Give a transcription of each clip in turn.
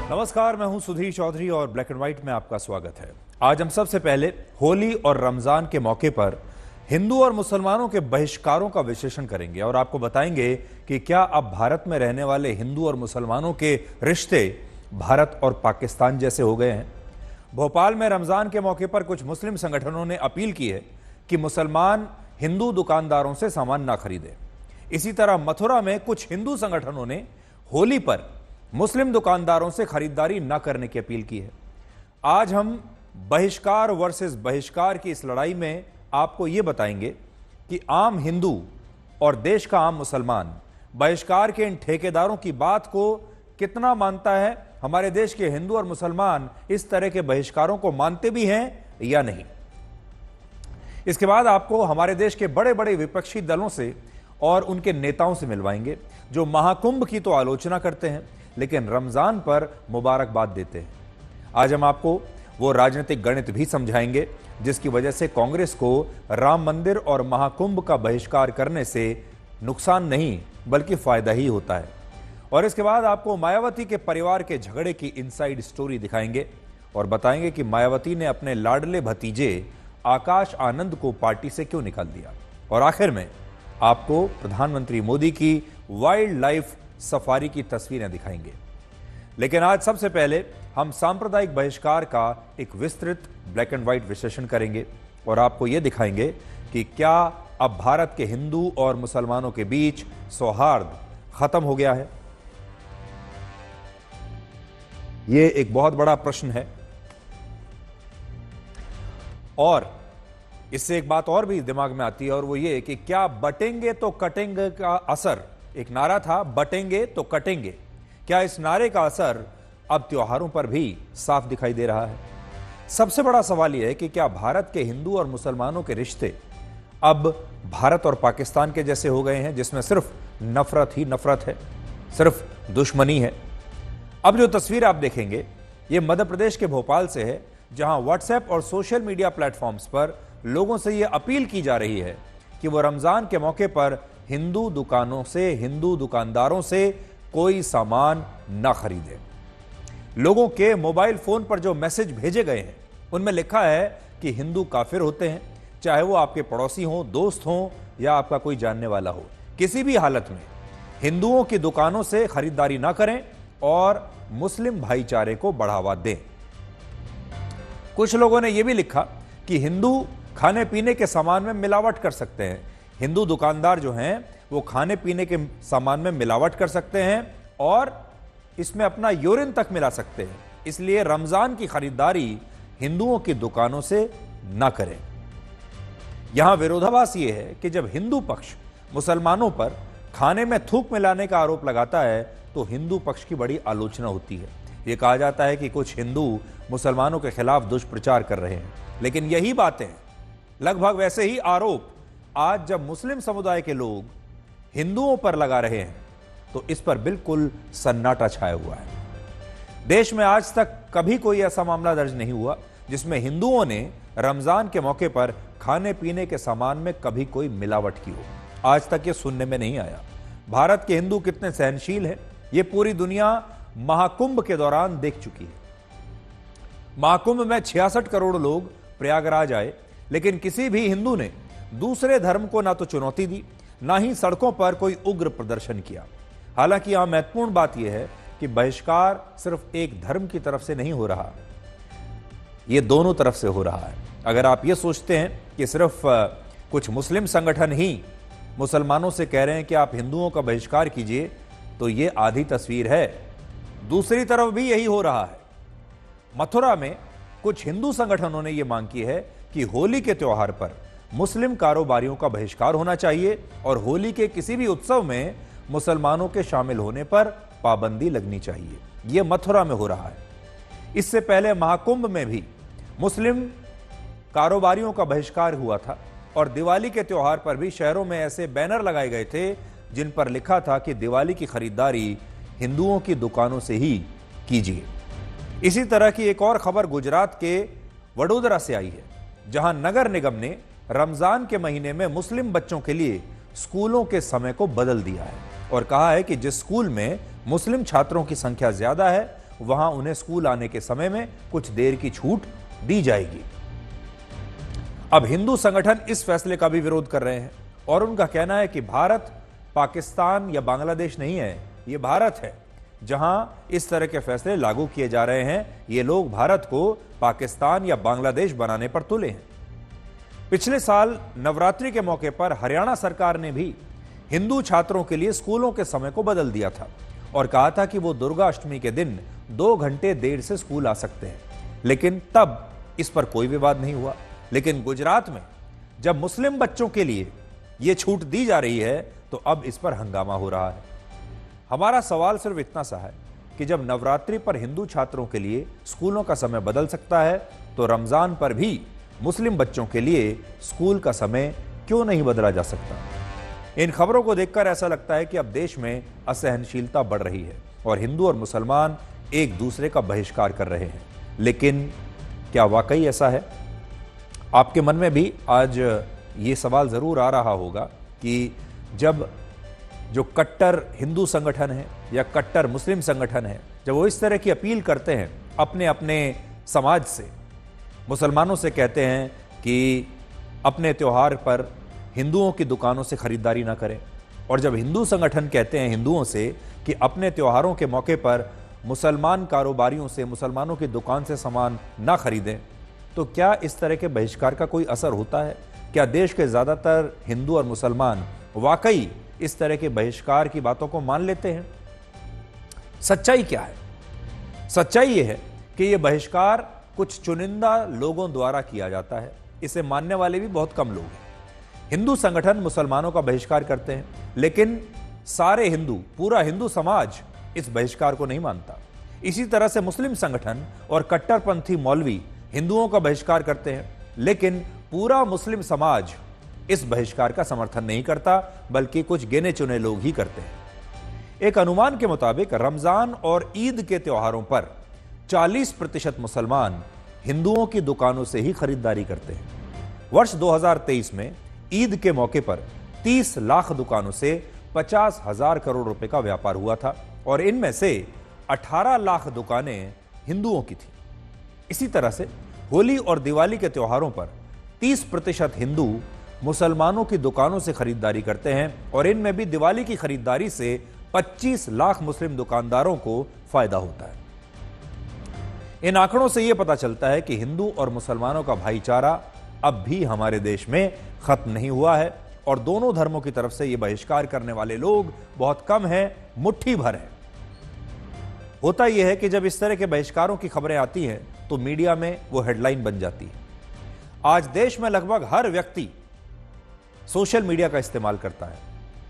नमस्कार, मैं हूं सुधीर चौधरी और ब्लैक एंड व्हाइट में आपका स्वागत है। आज हम सबसे पहले होली और रमजान के मौके पर हिंदू और मुसलमानों के बहिष्कारों का विश्लेषण करेंगे और आपको बताएंगे कि क्या अब भारत में रहने वाले हिंदू और मुसलमानों के रिश्ते भारत और पाकिस्तान जैसे हो गए हैं। भोपाल में रमजान के मौके पर कुछ मुस्लिम संगठनों ने अपील की है कि मुसलमान हिंदू दुकानदारों से सामान ना खरीदें। इसी तरह मथुरा में कुछ हिंदू संगठनों ने होली पर मुस्लिम दुकानदारों से खरीदारी न करने की अपील की है। आज हम बहिष्कार वर्सेस बहिष्कार की इस लड़ाई में आपको यह बताएंगे कि आम हिंदू और देश का आम मुसलमान बहिष्कार के इन ठेकेदारों की बात को कितना मानता है। हमारे देश के हिंदू और मुसलमान इस तरह के बहिष्कारों को मानते भी हैं या नहीं। इसके बाद आपको हमारे देश के बड़े बड़े विपक्षी दलों से और उनके नेताओं से मिलवाएंगे जो महाकुंभ की तो आलोचना करते हैं लेकिन रमजान पर मुबारकबाद देते हैं। आज हम आपको वो राजनीतिक गणित भी समझाएंगे जिसकी वजह से कांग्रेस को राम मंदिर और महाकुंभ का बहिष्कार करने से नुकसान नहीं बल्कि फायदा ही होता है। और इसके बाद आपको मायावती के परिवार के झगड़े की इनसाइड स्टोरी दिखाएंगे और बताएंगे कि मायावती ने अपने लाडले भतीजे आकाश आनंद को पार्टी से क्यों निकाल दिया। और आखिर में आपको प्रधानमंत्री मोदी की वाइल्ड लाइफ सफारी की तस्वीरें दिखाएंगे। लेकिन आज सबसे पहले हम सांप्रदायिक बहिष्कार का एक विस्तृत ब्लैक एंड व्हाइट विश्लेषण करेंगे और आपको यह दिखाएंगे कि क्या अब भारत के हिंदू और मुसलमानों के बीच सौहार्द खत्म हो गया है। यह एक बहुत बड़ा प्रश्न है और इससे एक बात और भी दिमाग में आती है और वो ये कि क्या बटेंगे तो कटेंगे का असर, एक नारा था बटेंगे तो कटेंगे, क्या इस नारे का असर अब त्योहारों पर भी साफ दिखाई दे रहा है। सबसे बड़ा सवाल यह है कि क्या भारत के हिंदू और मुसलमानों के रिश्ते अब भारत और पाकिस्तान के जैसे हो गए हैं जिसमें सिर्फ नफरत ही नफरत है, सिर्फ दुश्मनी है। अब जो तस्वीर आप देखेंगे ये मध्य प्रदेश के भोपाल से है जहां व्हाट्सएप और सोशल मीडिया प्लेटफॉर्म्स पर लोगों से यह अपील की जा रही है कि वो रमजान के मौके पर हिंदू दुकानों से, हिंदू दुकानदारों से कोई सामान ना खरीदे। लोगों के मोबाइल फोन पर जो मैसेज भेजे गए हैं उनमें लिखा है कि हिंदू काफिर होते हैं, चाहे वो आपके पड़ोसी हों, दोस्त हों या आपका कोई जानने वाला हो। किसी भी हालत में हिंदुओं की दुकानों से खरीदारी ना करें और मुस्लिम भाईचारे को बढ़ावा दें। कुछ लोगों ने यह भी लिखा कि हिंदू खाने पीने के सामान में मिलावट कर सकते हैं। हिंदू दुकानदार जो हैं वो खाने पीने के सामान में मिलावट कर सकते हैं और इसमें अपना यूरिन तक मिला सकते हैं, इसलिए रमजान की खरीदारी हिंदुओं की दुकानों से ना करें। यहां विरोधाभास यह है कि जब हिंदू पक्ष मुसलमानों पर खाने में थूक मिलाने का आरोप लगाता है तो हिंदू पक्ष की बड़ी आलोचना होती है। यह कहा जाता है कि कुछ हिंदू मुसलमानों के खिलाफ दुष्प्रचार कर रहे हैं, लेकिन यही बातें लगभग वैसे ही आरोप आज जब मुस्लिम समुदाय के लोग हिंदुओं पर लगा रहे हैं तो इस पर बिल्कुल सन्नाटा छाया हुआ है। देश में आज तक कभी कोई ऐसा मामला दर्ज नहीं हुआ जिसमें हिंदुओं ने रमजान के मौके पर खाने पीने के सामान में कभी कोई मिलावट की हो। आज तक यह सुनने में नहीं आया। भारत के हिंदू कितने सहनशील हैं यह पूरी दुनिया महाकुंभ के दौरान देख चुकी है। महाकुंभ में 66 करोड़ लोग प्रयागराज आए लेकिन किसी भी हिंदू ने दूसरे धर्म को ना तो चुनौती दी ना ही सड़कों पर कोई उग्र प्रदर्शन किया। हालांकि यहां महत्वपूर्ण बात यह है कि बहिष्कार सिर्फ एक धर्म की तरफ से नहीं हो रहा, यह दोनों तरफ से हो रहा है। अगर आप यह सोचते हैं कि सिर्फ कुछ मुस्लिम संगठन ही मुसलमानों से कह रहे हैं कि आप हिंदुओं का बहिष्कार कीजिए तो यह आधी तस्वीर है, दूसरी तरफ भी यही हो रहा है। मथुरा में कुछ हिंदू संगठनों ने यह मांग की है कि होली के त्योहार पर मुस्लिम कारोबारियों का बहिष्कार होना चाहिए और होली के किसी भी उत्सव में मुसलमानों के शामिल होने पर पाबंदी लगनी चाहिए। यह मथुरा में हो रहा है। इससे पहले महाकुंभ में भी मुस्लिम कारोबारियों का बहिष्कार हुआ था और दिवाली के त्योहार पर भी शहरों में ऐसे बैनर लगाए गए थे जिन पर लिखा था कि दिवाली की खरीदारी हिंदुओं की दुकानों से ही कीजिए। इसी तरह की एक और खबर गुजरात के वडोदरा से आई है जहां नगर निगम ने रमजान के महीने में मुस्लिम बच्चों के लिए स्कूलों के समय को बदल दिया है और कहा है कि जिस स्कूल में मुस्लिम छात्रों की संख्या ज्यादा है वहां उन्हें स्कूल आने के समय में कुछ देर की छूट दी जाएगी। अब हिंदू संगठन इस फैसले का भी विरोध कर रहे हैं और उनका कहना है कि भारत पाकिस्तान या बांग्लादेश नहीं है, यह भारत है जहां इस तरह के फैसले लागू किए जा रहे हैं। ये लोग भारत को पाकिस्तान या बांग्लादेश बनाने पर तुले हैं। पिछले साल नवरात्रि के मौके पर हरियाणा सरकार ने भी हिंदू छात्रों के लिए स्कूलों के समय को बदल दिया था और कहा था कि वो दुर्गा अष्टमी के दिन 2 घंटे देर से स्कूल आ सकते हैं, लेकिन तब इस पर कोई विवाद नहीं हुआ। लेकिन गुजरात में जब मुस्लिम बच्चों के लिए यह छूट दी जा रही है तो अब इस पर हंगामा हो रहा है। हमारा सवाल सिर्फ इतना सा है कि जब नवरात्रि पर हिंदू छात्रों के लिए स्कूलों का समय बदल सकता है तो रमजान पर भी मुस्लिम बच्चों के लिए स्कूल का समय क्यों नहीं बदला जा सकता। इन खबरों को देखकर ऐसा लगता है कि अब देश में असहनशीलता बढ़ रही है और हिंदू और मुसलमान एक दूसरे का बहिष्कार कर रहे हैं। लेकिन क्या वाकई ऐसा है? आपके मन में भी आज ये सवाल जरूर आ रहा होगा कि जब जो कट्टर हिंदू संगठन है या कट्टर मुस्लिम संगठन है, जब वो इस तरह की अपील करते हैं अपने अपने समाज से, मुसलमानों से कहते हैं कि अपने त्योहार पर हिंदुओं की दुकानों से खरीदारी ना करें, और जब हिंदू संगठन कहते हैं हिंदुओं से कि अपने त्योहारों के मौके पर मुसलमान कारोबारियों से, मुसलमानों की दुकान से सामान ना खरीदें, तो क्या इस तरह के बहिष्कार का कोई असर होता है? क्या देश के ज्यादातर हिंदू और मुसलमान वाकई इस तरह के बहिष्कार की बातों को मान लेते हैं? सच्चाई क्या है? सच्चाई यह है कि यह बहिष्कार कुछ चुनिंदा लोगों द्वारा किया जाता है। इसे मानने वाले भी बहुत कम लोग हैं। हिंदू संगठन मुसलमानों का बहिष्कार करते हैं, लेकिन सारे हिंदू, पूरा हिंदू समाज इस बहिष्कार को नहीं मानता। इसी तरह से मुस्लिम संगठन और कट्टरपंथी मौलवी हिंदुओं का बहिष्कार करते हैं, लेकिन पूरा मुस्लिम समाज इस बहिष्कार का समर्थन नहीं करता, बल्कि कुछ गिने चुने लोग ही करते हैं। एक अनुमान के मुताबिक रमजान और ईद के त्योहारों पर 40% मुसलमान हिंदुओं की दुकानों से ही खरीदारी करते हैं। वर्ष 2023 में ईद के मौके पर 30 लाख दुकानों से 50,000 करोड़ रुपए का व्यापार हुआ था और इनमें से 18 लाख दुकानें हिंदुओं की थी। इसी तरह से होली और दिवाली के त्योहारों पर 30% हिंदू मुसलमानों की दुकानों से खरीदारी करते हैं और इनमें भी दिवाली की खरीदारी से 25 लाख मुस्लिम दुकानदारों को फायदा होता है। इन आंकड़ों से यह पता चलता है कि हिंदू और मुसलमानों का भाईचारा अब भी हमारे देश में खत्म नहीं हुआ है और दोनों धर्मों की तरफ से यह बहिष्कार करने वाले लोग बहुत कम हैं, मुट्ठी भर है। होता यह है कि जब इस तरह के बहिष्कारों की खबरें आती हैं तो मीडिया में वो हेडलाइन बन जाती है। आज देश में लगभग हर व्यक्ति सोशल मीडिया का इस्तेमाल करता है,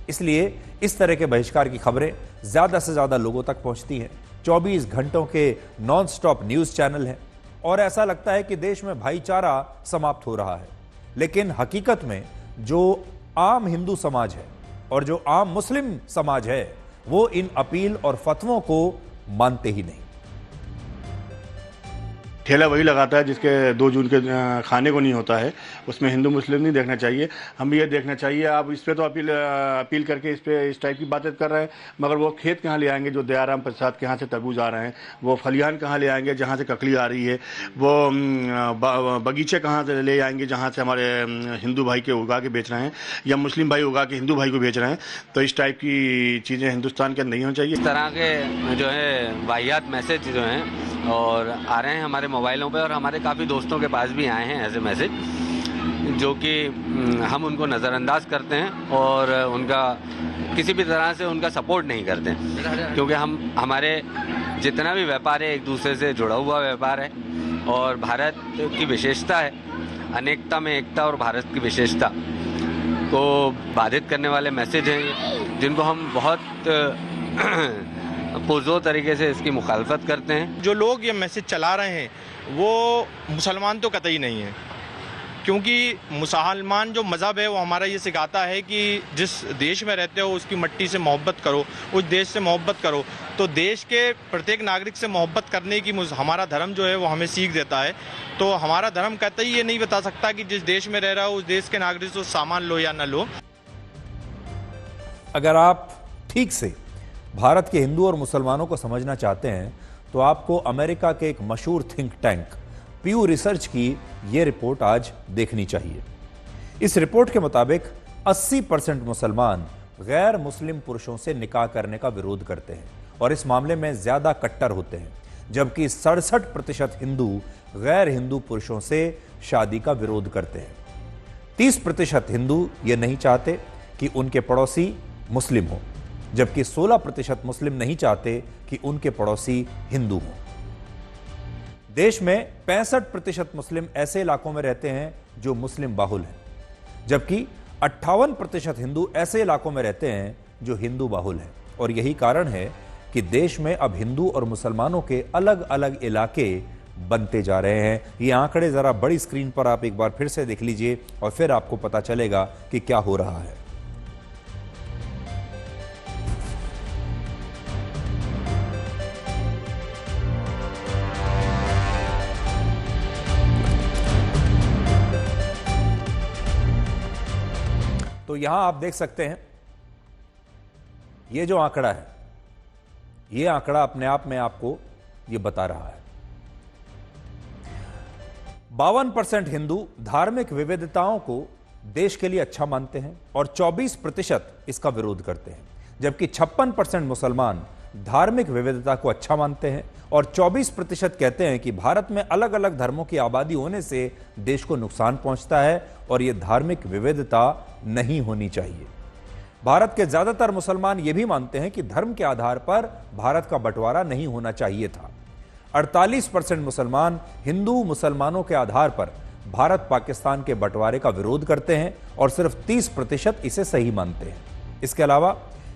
इसलिए इस तरह के बहिष्कार की खबरें ज्यादा से ज्यादा लोगों तक पहुंचती हैं। 24 घंटों के नॉन स्टॉप न्यूज चैनल हैं और ऐसा लगता है कि देश में भाईचारा समाप्त हो रहा है, लेकिन हकीकत में जो आम हिंदू समाज है और जो आम मुस्लिम समाज है वो इन अपील और फतवों को मानते ही नहीं। ठेला वही लगाता है जिसके 2 जून के खाने को नहीं होता है, उसमें हिंदू मुस्लिम नहीं देखना चाहिए, हम भी ये देखना चाहिए। आप इस पे तो अपील करके इस टाइप की बातें कर रहे हैं, मगर वो खेत कहाँ ले आएंगे जो दयाराम प्रसाद के यहाँ से तरबूज आ रहे हैं, वो फलियान कहाँ ले आएंगे जहाँ से ककड़ी आ रही है, वो बगीचे कहाँ से ले आएंगे जहाँ से हमारे हिंदू भाई के उगा के बेच रहे हैं या मुस्लिम भाई उगा के हिंदू भाई को बेच रहे हैं। तो इस टाइप की चीज़ें हिंदुस्तान के अंदर नहीं होनी चाहिए। इस तरह के जो है वाहियात मैसेज जो हैं और आ रहे हैं हमारे मोबाइलों पे और हमारे काफ़ी दोस्तों के पास भी आए हैं ऐसे मैसेज, जो कि हम उनको नज़रअंदाज करते हैं और उनका किसी भी तरह से उनका सपोर्ट नहीं करते हैं, क्योंकि हमारे जितना भी व्यापार है एक दूसरे से जुड़ा हुआ व्यापार है और भारत की विशेषता है, अनेकता में एकता और भारत की विशेषता को बाधित करने वाले मैसेज हैं जिनको हम बहुत पुरजोर तरीके से इसकी मुखालफत करते हैं। जो लोग ये मैसेज चला रहे हैं वो मुसलमान तो कतई नहीं है, क्योंकि मुसलमान जो मज़हब है वो हमारा ये सिखाता है कि जिस देश में रहते हो उसकी मिट्टी से मोहब्बत करो, उस देश से मोहब्बत करो। तो देश के प्रत्येक नागरिक से मोहब्बत करने की हमारा धर्म जो है वो हमें सीख देता है। तो हमारा धर्म कतई ये नहीं बता सकता कि जिस देश में रह रहा हो उस देश के नागरिक से सामान लो या न लो। अगर आप ठीक से भारत के हिंदू और मुसलमानों को समझना चाहते हैं तो आपको अमेरिका के एक मशहूर थिंक टैंक प्यू रिसर्च की यह रिपोर्ट आज देखनी चाहिए। इस रिपोर्ट के मुताबिक 80% मुसलमान गैर मुस्लिम पुरुषों से निकाह करने का विरोध करते हैं और इस मामले में ज्यादा कट्टर होते हैं, जबकि 67% हिंदू गैर हिंदू पुरुषों से शादी का विरोध करते हैं। 30% हिंदू ये नहीं चाहते कि उनके पड़ोसी मुस्लिम हो, जबकि 16% मुस्लिम नहीं चाहते कि उनके पड़ोसी हिंदू हो। देश में 65% मुस्लिम ऐसे इलाकों में रहते हैं जो मुस्लिम बाहुल हैं, जबकि 58% हिंदू ऐसे इलाकों में रहते हैं जो हिंदू बाहुल हैं। और यही कारण है कि देश में अब हिंदू और मुसलमानों के अलग अलग इलाके बनते जा रहे हैं। ये आंकड़े जरा बड़ी स्क्रीन पर आप एक बार फिर से देख लीजिए और फिर आपको पता चलेगा कि क्या हो रहा है। तो यहां आप देख सकते हैं ये जो आंकड़ा है, ये आंकड़ा अपने आप में आपको ये बता रहा है 52% हिंदू धार्मिक विविधताओं को देश के लिए अच्छा मानते हैं और 24% इसका विरोध करते हैं, जबकि 56% मुसलमान धार्मिक विविधता को अच्छा मानते हैं और 24% कहते हैं कि भारत में अलग अलग धर्मों की आबादी होने से देश को नुकसान पहुंचता है और यह धार्मिक विविधता नहीं होनी चाहिए। भारत के ज्यादातर मुसलमान यह भी मानते हैं कि धर्म के आधार पर भारत का बंटवारा नहीं होना चाहिए था। 48% मुसलमान हिंदू मुसलमानों के आधार पर भारत पाकिस्तान के बंटवारे का विरोध करते हैं और सिर्फ 30% इसे सही मानते हैं। इसके अलावा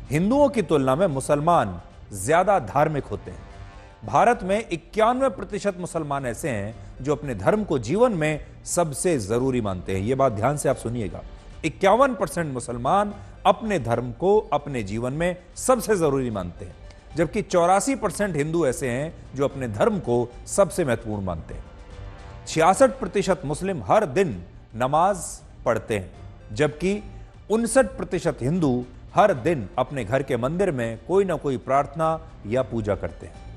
हिंदुओं की तुलना में मुसलमान ज्यादा धार्मिक होते हैं। भारत में 91% मुसलमान ऐसे हैं जो अपने धर्म को जीवन में सबसे जरूरी मानते हैं। यह बात ध्यान से आप सुनिएगा, 51% मुसलमान अपने धर्म को अपने जीवन में सबसे जरूरी मानते हैं, जबकि 84% हिंदू ऐसे हैं जो अपने धर्म को सबसे महत्वपूर्ण मानते हैं। 66% मुस्लिम हर दिन नमाज पढ़ते हैं, जबकि 59% हिंदू हर दिन अपने घर के मंदिर में कोई ना कोई प्रार्थना या पूजा करते हैं।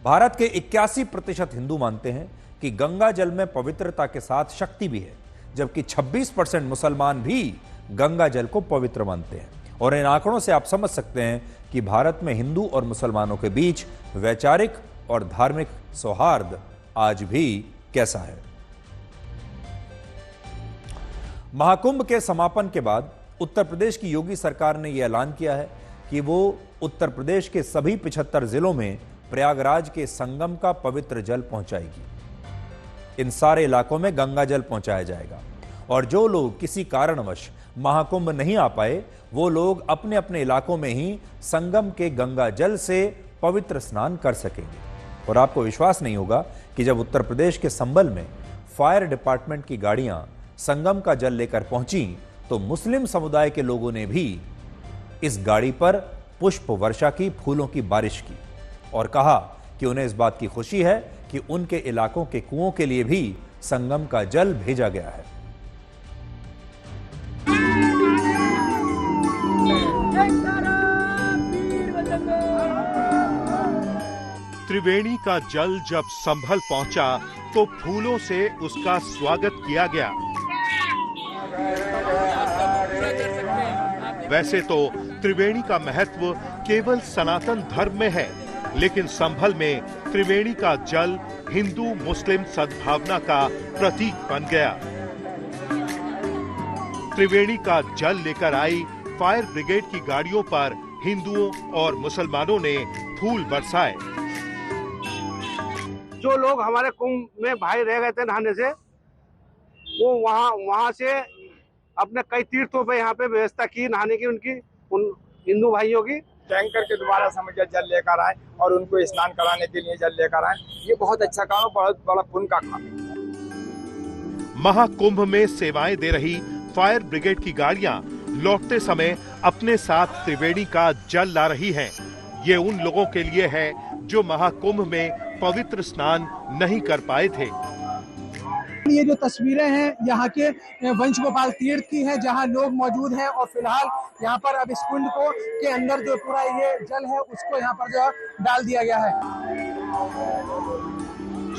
भारत के 81% हिंदू मानते हैं कि गंगा जल में पवित्रता के साथ शक्ति भी है, जबकि 26% मुसलमान भी गंगा जल को पवित्र मानते हैं। और इन आंकड़ों से आप समझ सकते हैं कि भारत में हिंदू और मुसलमानों के बीच वैचारिक और धार्मिक सौहार्द आज भी कैसा है। महाकुंभ के समापन के बाद उत्तर प्रदेश की योगी सरकार ने यह ऐलान किया है कि वो उत्तर प्रदेश के सभी 75 जिलों में प्रयागराज के संगम का पवित्र जल पहुंचाएगी। इन सारे इलाकों में गंगा जल पहुंचाया जाएगा और जो लोग किसी कारणवश महाकुंभ नहीं आ पाए वो लोग अपने अपने इलाकों में ही संगम के गंगा जल से पवित्र स्नान कर सकेंगे। और आपको विश्वास नहीं होगा कि जब उत्तर प्रदेश के संभल में फायर डिपार्टमेंट की गाड़ियां संगम का जल लेकर पहुंची तो मुस्लिम समुदाय के लोगों ने भी इस गाड़ी पर पुष्प वर्षा की, फूलों की बारिश की और कहा कि उन्हें इस बात की खुशी है कि उनके इलाकों के कुओं के लिए भी संगम का जल भेजा गया है। त्रिवेणी का जल जब संभल पहुंचा तो फूलों से उसका स्वागत किया गया। वैसे तो त्रिवेणी का महत्व केवल सनातन धर्म में है, लेकिन संभल में त्रिवेणी का जल हिंदू मुस्लिम सद्भावना का प्रतीक बन गया। त्रिवेणी का जल लेकर आई फायर ब्रिगेड की गाड़ियों पर हिंदुओं और मुसलमानों ने फूल बरसाए। जो लोग हमारे कुंभ में भाई रह गए थे नहाने से, वो वहां से अपने कई तीर्थों पे यहाँ पे व्यवस्था की नहाने की, उन हिंदू भाइयों की। टैंकर के द्वारा समझ जल लेकर आए और उनको स्नान कराने के लिए जल लेकर आए। ये बहुत अच्छा काम, बहुत बड़ा पुण्य का काम है। महाकुंभ में सेवाएं दे रही फायर ब्रिगेड की गाड़ियां लौटते समय अपने साथ त्रिवेणी का जल ला रही हैं। ये उन लोगों के लिए है जो महाकुंभ में पवित्र स्नान नहीं कर पाए थे। ये जो तस्वीरें हैं यहाँ के वंश गोपाल तीर्थ की हैं, जहाँ लोग मौजूद हैं और फिलहाल यहाँ पर अब इस कुंड को के अंदर जो पूरा ये जल है उसको यहाँ पर जो डाल दिया गया है।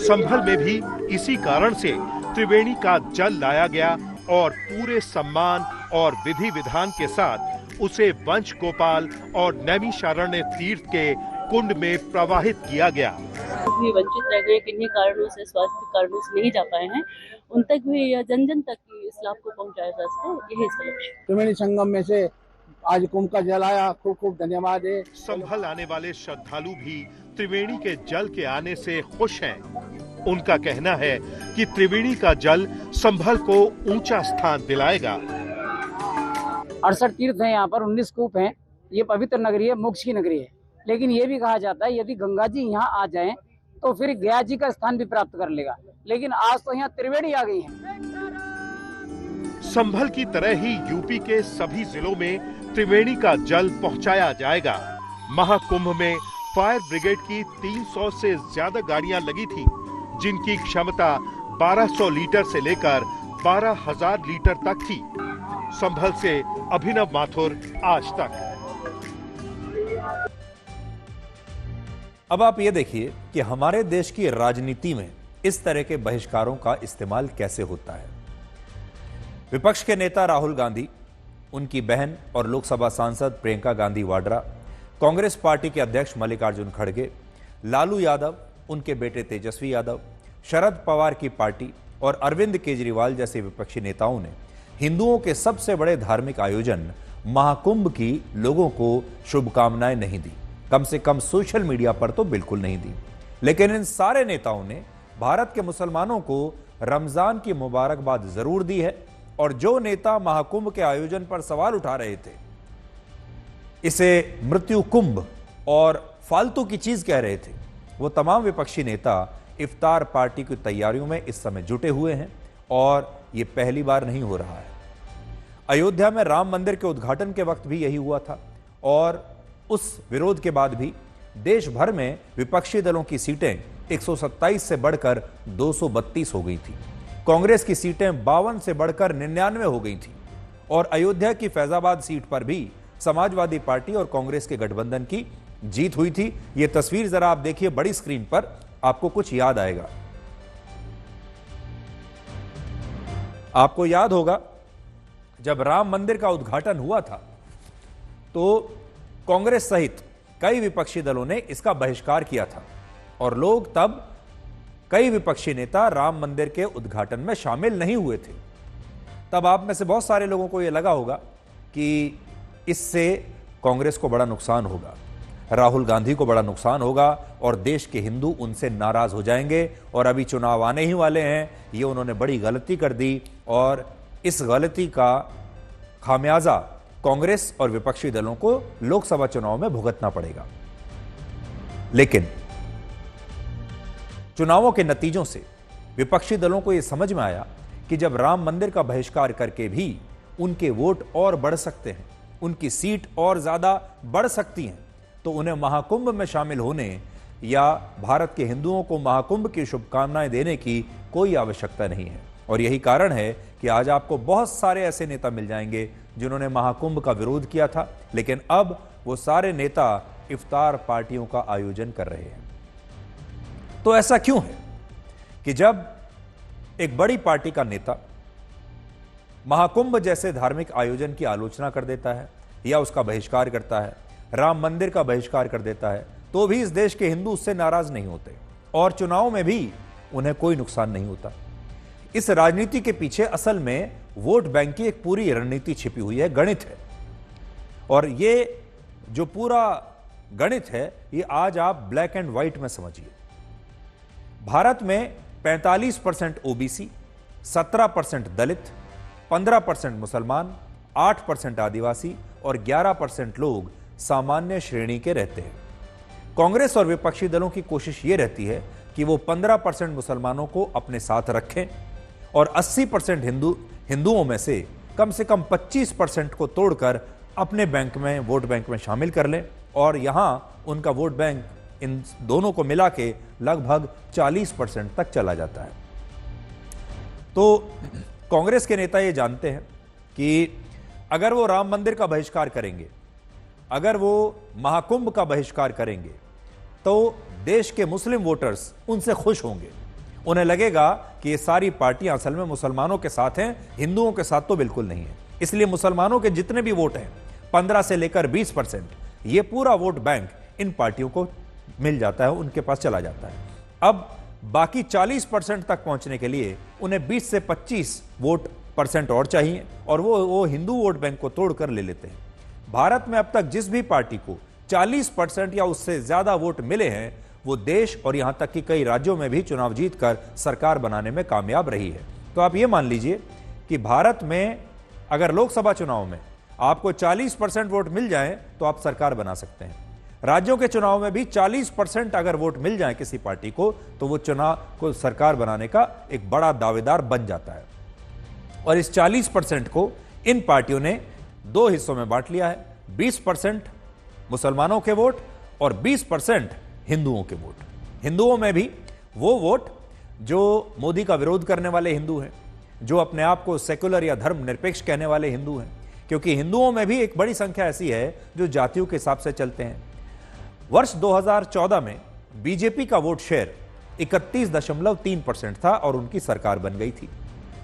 संभल में भी इसी कारण से त्रिवेणी का जल लाया गया और पूरे सम्मान और विधि विधान के साथ उसे वंश गोपाल और नैमिषारण्य तीर्थ के कुंड में प्रवाहित किया गया। भी वंचित रह गए, किन्हीं कारणों से, स्वास्थ्य कारणों से नहीं जा पाए हैं, उन तक भी या जन जन तक इस लाभ को पहुंचाया जा सके, यही इसका लक्ष्य। त्रिवेणी संगम में से आज कुंभ का जल आया, खूब खूब धन्यवाद है। संभल आने वाले श्रद्धालु भी त्रिवेणी के जल के आने से खुश हैं। उनका कहना है कि त्रिवेणी का जल संभल को ऊंचा स्थान दिलाएगा। 68 तीर्थ हैं यहाँ पर, 19 कूप हैं। ये पवित्र नगरी है, मोक्ष की नगरी है। लेकिन ये भी कहा जाता है यदि गंगा जी यहाँ आ जाएं तो फिर गया जी का स्थान भी प्राप्त कर लेगा। लेकिन आज तो यहाँ त्रिवेणी आ गई है। संभल की तरह ही यूपी के सभी जिलों में त्रिवेणी का जल पहुंचाया जाएगा। महाकुंभ में फायर ब्रिगेड की 300 से ज्यादा गाड़ियां लगी थी, जिनकी क्षमता 1200 लीटर से लेकर 12,000 लीटर तक थी। संभल से अभिनव माथुर, आज तक। अब आप ये देखिए कि हमारे देश की राजनीति में इस तरह के बहिष्कारों का इस्तेमाल कैसे होता है। विपक्ष के नेता राहुल गांधी, उनकी बहन और लोकसभा सांसद प्रियंका गांधी वाड्रा, कांग्रेस पार्टी के अध्यक्ष मल्लिकार्जुन खड़गे, लालू यादव, उनके बेटे तेजस्वी यादव, शरद पवार की पार्टी और अरविंद केजरीवाल जैसे विपक्षी नेताओं ने हिंदुओं के सबसे बड़े धार्मिक आयोजन महाकुंभ की लोगों को शुभकामनाएं नहीं दी, कम से कम सोशल मीडिया पर तो बिल्कुल नहीं दी। लेकिन इन सारे नेताओं ने भारत के मुसलमानों को रमजान की मुबारकबाद जरूर दी है। और जो नेता महाकुंभ के आयोजन पर सवाल उठा रहे थे, इसे मृत्यु कुंभ और फालतू की चीज कह रहे थे, वो तमाम विपक्षी नेता इफ्तार पार्टी की तैयारियों में इस समय जुटे हुए हैं। और यह पहली बार नहीं हो रहा है। अयोध्या में राम मंदिर के उद्घाटन के वक्त भी यही हुआ था और उस विरोध के बाद भी देश भर में विपक्षी दलों की सीटें 127 से बढ़कर 232 हो गई थी। कांग्रेस की सीटें 52 से बढ़कर 99 हो गई थी। और अयोध्या की फैजाबाद सीट पर भी समाजवादी पार्टी और कांग्रेस के गठबंधन की जीत हुई थी। यह तस्वीर जरा आप देखिए बड़ी स्क्रीन पर, आपको कुछ याद आएगा। आपको याद होगा जब राम मंदिर का उद्घाटन हुआ था तो कांग्रेस सहित कई विपक्षी दलों ने इसका बहिष्कार किया था और लोग तब, कई विपक्षी नेता राम मंदिर के उद्घाटन में शामिल नहीं हुए थे। तब आप में से बहुत सारे लोगों को यह लगा होगा कि इससे कांग्रेस को बड़ा नुकसान होगा, राहुल गांधी को बड़ा नुकसान होगा और देश के हिंदू उनसे नाराज हो जाएंगे और अभी चुनाव आने ही वाले हैं, ये उन्होंने बड़ी गलती कर दी और इस गलती का खामियाजा कांग्रेस और विपक्षी दलों को लोकसभा चुनाव में भुगतना पड़ेगा। लेकिन चुनावों के नतीजों से विपक्षी दलों को यह समझ में आया कि जब राम मंदिर का बहिष्कार करके भी उनके वोट और बढ़ सकते हैं, उनकी सीट और ज्यादा बढ़ सकती हैं, तो उन्हें महाकुंभ में शामिल होने या भारत के हिंदुओं को महाकुंभ की शुभकामनाएं देने की कोई आवश्यकता नहीं है। और यही कारण है कि आज आपको बहुत सारे ऐसे नेता मिल जाएंगे जिन्होंने महाकुंभ का विरोध किया था, लेकिन अब वो सारे नेता इफ्तार पार्टियों का आयोजन कर रहे हैं। तो ऐसा क्यों है कि जब एक बड़ी पार्टी का नेता महाकुंभ जैसे धार्मिक आयोजन की आलोचना कर देता है या उसका बहिष्कार करता है, राम मंदिर का बहिष्कार कर देता है, तो भी इस देश के हिंदू उससे नाराज नहीं होते और चुनाव में भी उन्हें कोई नुकसान नहीं होता। इस राजनीति के पीछे असल में वोट बैंक की एक पूरी रणनीति छिपी हुई है, गणित है। और ये जो पूरा गणित है ये आज आप ब्लैक एंड व्हाइट में समझिए। भारत में 45% ओबीसी, 17% दलित, 15% मुसलमान, 8% आदिवासी और 11% लोग सामान्य श्रेणी के रहते हैं। कांग्रेस और विपक्षी दलों की कोशिश यह रहती है कि वो 15% मुसलमानों को अपने साथ रखें और 80% हिंदुओं में से कम 25% को तोड़कर अपने बैंक में, वोट बैंक में शामिल कर लें और यहां उनका वोट बैंक इन दोनों को मिला के लगभग 40% तक चला जाता है। तो कांग्रेस के नेता ये जानते हैं कि अगर वो राम मंदिर का बहिष्कार करेंगे, अगर वो महाकुंभ का बहिष्कार करेंगे, तो देश के मुस्लिम वोटर्स उनसे खुश होंगे। उन्हें लगेगा कि ये सारी पार्टियां असल में मुसलमानों के साथ हैं, हिंदुओं के साथ तो बिल्कुल नहीं है। इसलिए मुसलमानों के जितने भी वोट हैं 15 से लेकर 20%, ये पूरा वोट बैंक इन पार्टियों को मिल जाता है, उनके पास चला जाता है। अब बाकी 40% तक पहुंचने के लिए उन्हें 20 से 25% और चाहिए, और वो हिंदू वोट बैंक को तोड़कर ले लेते हैं। भारत में अब तक जिस भी पार्टी को 40% या उससे ज्यादा वोट मिले हैं, वो देश और यहां तक कि कई राज्यों में भी चुनाव जीतकर सरकार बनाने में कामयाब रही है। तो आप ये मान लीजिए कि भारत में अगर लोकसभा चुनाव में आपको 40% वोट मिल जाएं तो आप सरकार बना सकते हैं। राज्यों के चुनाव में भी 40% अगर वोट मिल जाए किसी पार्टी को, तो वो चुनाव को सरकार बनाने का एक बड़ा दावेदार बन जाता है। और इस 40% को इन पार्टियों ने दो हिस्सों में बांट लिया है, 20% मुसलमानों के वोट और 20% हिंदुओं के वोट। हिंदुओं में भी वो वोट जो मोदी का विरोध करने वाले हिंदू हैं, जो अपने आप को सेकुलर या धर्मनिरपेक्ष कहने वाले हिंदू हैं, क्योंकि हिंदुओं में भी एक बड़ी संख्या ऐसी है जो जातियों के हिसाब से चलते हैं। वर्ष 2014 में बीजेपी का वोट शेयर 31.3% था और उनकी सरकार बन गई थी।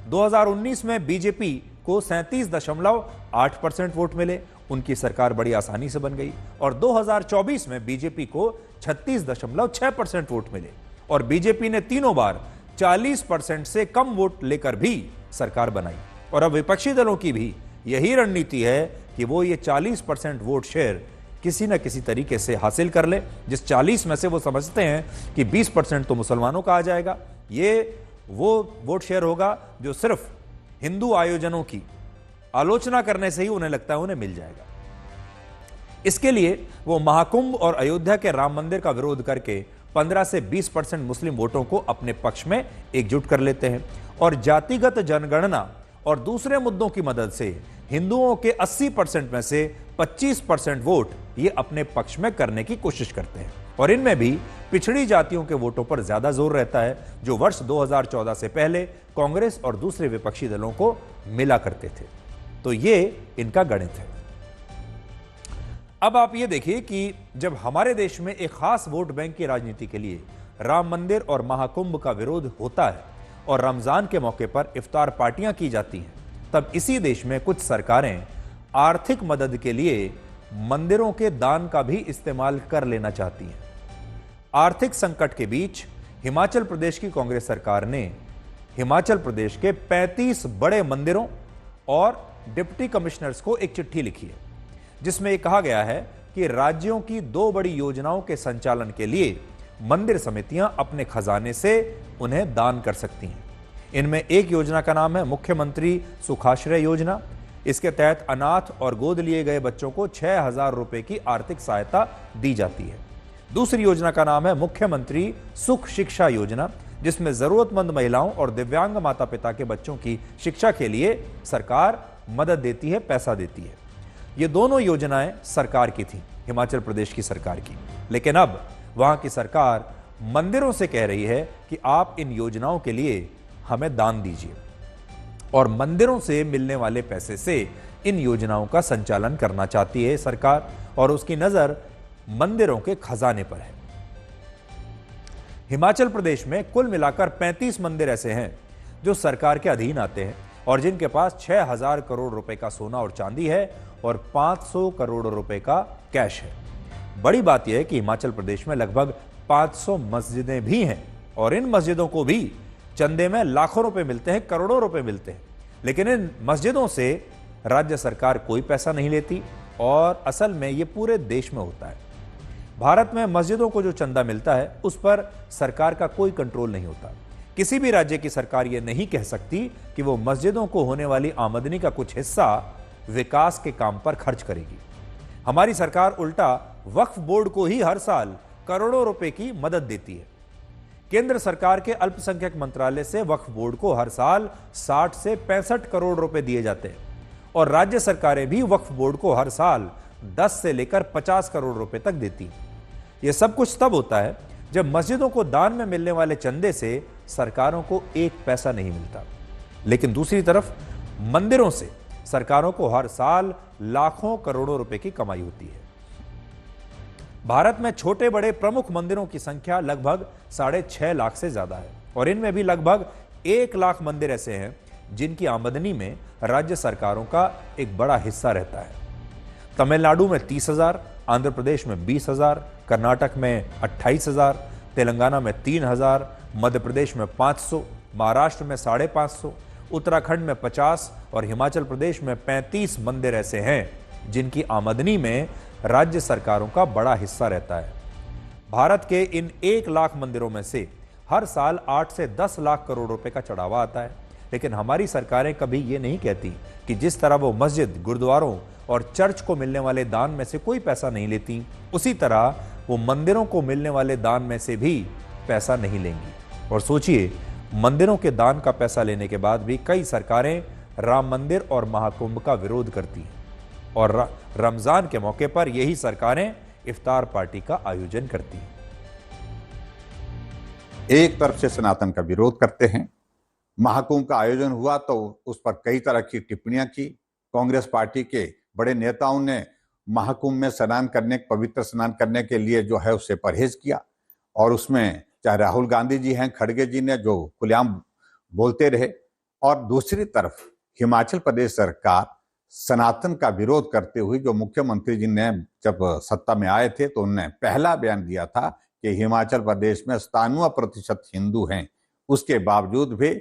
2019 में बीजेपी को 37.8% वोट मिले, उनकी सरकार बड़ी आसानी से बन गई। और 2024 में बीजेपी को 36.6% वोट मिले और बीजेपी ने तीनों बार 40% से कम वोट लेकर भी सरकार बनाई। और अब विपक्षी दलों की भी यही रणनीति है कि वो ये 40% वोट शेयर किसी न किसी तरीके से हासिल कर ले, जिस 40 में से वो समझते हैं कि 20% तो मुसलमानों का आ जाएगा। ये वो वोट शेयर होगा जो सिर्फ हिंदू आयोजनों की आलोचना करने से ही उन्हें लगता है उन्हें मिल जाएगा। इसके लिए वो महाकुंभ और अयोध्या के राम मंदिर का विरोध करके 15 से 20% मुस्लिम वोटों को अपने पक्ष में एकजुट कर लेते हैं और जातिगत जनगणना और दूसरे मुद्दों की मदद से हिंदुओं के 80% में से 25% वोट ये अपने पक्ष में करने की कोशिश करते हैं। और इनमें भी पिछड़ी जातियों के वोटों पर ज्यादा जोर रहता है, जो वर्ष 2014 से पहले कांग्रेस और दूसरे विपक्षी दलों को मिला करते थे। तो ये इनका गणित है। अब आप ये देखिए कि जब हमारे देश में एक खास वोट बैंक की राजनीति के लिए राम मंदिर और महाकुंभ का विरोध होता है और रमजान के मौके पर इफ्तार पार्टियां की जाती हैं, तब इसी देश में कुछ सरकारें आर्थिक मदद के लिए मंदिरों के दान का भी इस्तेमाल कर लेना चाहती हैं। आर्थिक संकट के बीच हिमाचल प्रदेश की कांग्रेस सरकार ने हिमाचल प्रदेश के 35 बड़े मंदिरों और डिप्टी कमिश्नर्स को एक चिट्ठी लिखी है, जिसमें यह कहा गया है कि राज्यों की 2 बड़ी योजनाओं के संचालन के लिए मंदिर समितियां अपने खजाने से उन्हें दान कर सकती हैं। इनमें एक योजना का नाम है मुख्यमंत्री सुखाश्रय योजना। इसके तहत अनाथ और गोद लिए गए बच्चों को 6,000 रुपए की आर्थिक सहायता दी जाती है। दूसरी योजना का नाम है मुख्यमंत्री सुख शिक्षा योजना, जिसमें जरूरतमंद महिलाओं और दिव्यांग माता पिता के बच्चों की शिक्षा के लिए सरकार मदद देती है, पैसा देती है। ये दोनों योजनाएं सरकार की थी, हिमाचल प्रदेश की सरकार की। लेकिन अब वहां की सरकार मंदिरों से कह रही है कि आप इन योजनाओं के लिए हमें दान दीजिए और मंदिरों से मिलने वाले पैसे से इन योजनाओं का संचालन करना चाहती है सरकार, और उसकी नजर मंदिरों के खजाने पर है। हिमाचल प्रदेश में कुल मिलाकर 35 मंदिर ऐसे हैं जो सरकार के अधीन आते हैं और जिनके पास 6,000 करोड़ रुपए का सोना और चांदी है और 500 करोड़ रुपए का कैश है। बड़ी बात यह है कि हिमाचल प्रदेश में लगभग 500 मस्जिदें भी हैं और इन मस्जिदों को भी चंदे में लाखों रुपए मिलते हैं, करोड़ों रुपए मिलते हैं। लेकिन इन मस्जिदों से राज्य सरकार कोई पैसा नहीं लेती और असल में ये पूरे देश में होता है। भारत में मस्जिदों को जो चंदा मिलता है उस पर सरकार का कोई कंट्रोल नहीं होता। किसी भी राज्य की सरकार ये नहीं कह सकती कि वो मस्जिदों को होने वाली आमदनी का कुछ हिस्सा विकास के काम पर खर्च करेगी। हमारी सरकार उल्टा वक्फ बोर्ड को ही हर साल करोड़ों रुपए की मदद देती है। केंद्र सरकार के अल्पसंख्यक मंत्रालय से वक्फ बोर्ड को हर साल 60 से 65 करोड़ रुपए दिए जाते हैं और राज्य सरकारें भी वक्फ बोर्ड को हर साल 10 से लेकर 50 करोड़ रुपए तक देती हैं। यह सब कुछ तब होता है जब मस्जिदों को दान में मिलने वाले चंदे से सरकारों को एक पैसा नहीं मिलता। लेकिन दूसरी तरफ मंदिरों से सरकारों को हर साल लाखों करोड़ों रुपए की कमाई होती है। भारत में छोटे बड़े प्रमुख मंदिरों की संख्या लगभग 6.5 लाख से ज्यादा है और इनमें भी लगभग 1 लाख मंदिर ऐसे हैं जिनकी आमदनी में राज्य सरकारों का एक बड़ा हिस्सा रहता है। तमिलनाडु में 30,000, आंध्र प्रदेश में 20,000, कर्नाटक में 28,000, तेलंगाना में 3,000, मध्य प्रदेश में 500, महाराष्ट्र में 550, उत्तराखंड में 50 और हिमाचल प्रदेश में 35 मंदिर ऐसे हैं जिनकी आमदनी में राज्य सरकारों का बड़ा हिस्सा रहता है। भारत के इन 1 लाख मंदिरों में से हर साल 8 से 10 लाख करोड़ रुपए का चढ़ावा आता है, लेकिन हमारी सरकारें कभी ये नहीं कहती कि जिस तरह वो मस्जिद, गुरुद्वारों और चर्च को मिलने वाले दान में से कोई पैसा नहीं लेती, उसी तरह वो मंदिरों को मिलने वाले दान में से भी पैसा नहीं लेंगी। और सोचिए, मंदिरों के दान का पैसा लेने के बाद भी कई सरकारें राम मंदिर और महाकुंभ का विरोध करती हैं और रमजान के मौके पर यही सरकारें इफ्तार पार्टी का आयोजन करती हैं। एक तरफ से सनातन का विरोध करते हैं, महाकुंभ का आयोजन हुआ तो उस पर कई तरह की टिप्पणियां की। कांग्रेस पार्टी के बड़े नेताओं ने महाकुंभ में स्नान करने, पवित्र स्नान करने के लिए जो है उससे परहेज किया और उसमें चाहे राहुल गांधी जी हैं, खड़गे जी ने जो खुलेआम बोलते रहे। और दूसरी तरफ हिमाचल प्रदेश सरकार सनातन का विरोध करते हुए जो मुख्यमंत्री जी ने जब सत्ता में आए थे तो उन्होंने पहला बयान दिया था कि हिमाचल प्रदेश में 97% हिंदू हैं, उसके बावजूद भी